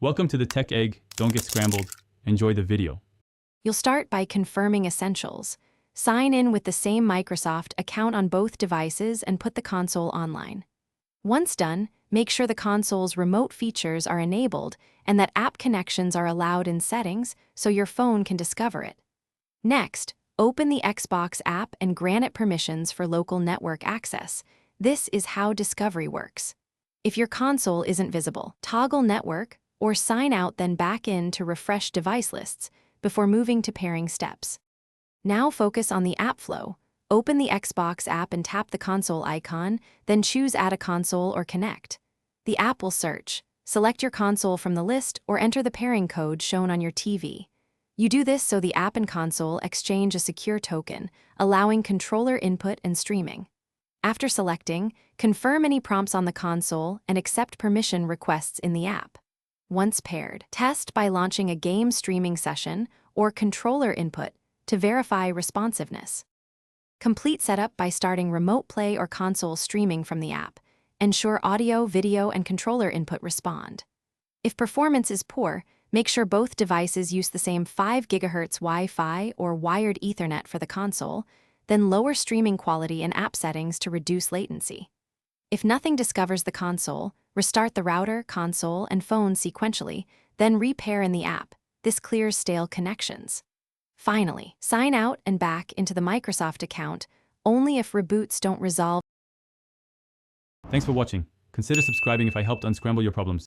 Welcome to the Tech Egg. Don't get scrambled. Enjoy the video. You'll start by confirming essentials. Sign in with the same Microsoft account on both devices and put the console online. Once done, make sure the console's remote features are enabled and that app connections are allowed in settings so your phone can discover it. Next, open the Xbox app and grant it permissions for local network access. This is how discovery works. If your console isn't visible, toggle network or sign out, then back in to refresh device lists before moving to pairing steps. Now focus on the app flow. Open the Xbox app and tap the console icon, then choose Add a Console or Connect. The app will search. Select your console from the list or enter the pairing code shown on your TV. You do this so the app and console exchange a secure token, allowing controller input and streaming. After selecting, confirm any prompts on the console and accept permission requests in the app. Once paired, test by launching a game streaming session or controller input to verify responsiveness. Complete setup by starting remote play or console streaming from the app. Ensure audio, video, and controller input respond. If performance is poor, make sure both devices use the same 5 GHz Wi-Fi or wired Ethernet for the console, then lower streaming quality and app settings to reduce latency. If nothing discovers the console, restart the router, console, and phone sequentially, then repair in the app. This clears stale connections. Finally, sign out and back into the Microsoft account only if reboots don't resolve. Thanks for watching. Consider subscribing if I helped unscramble your problems.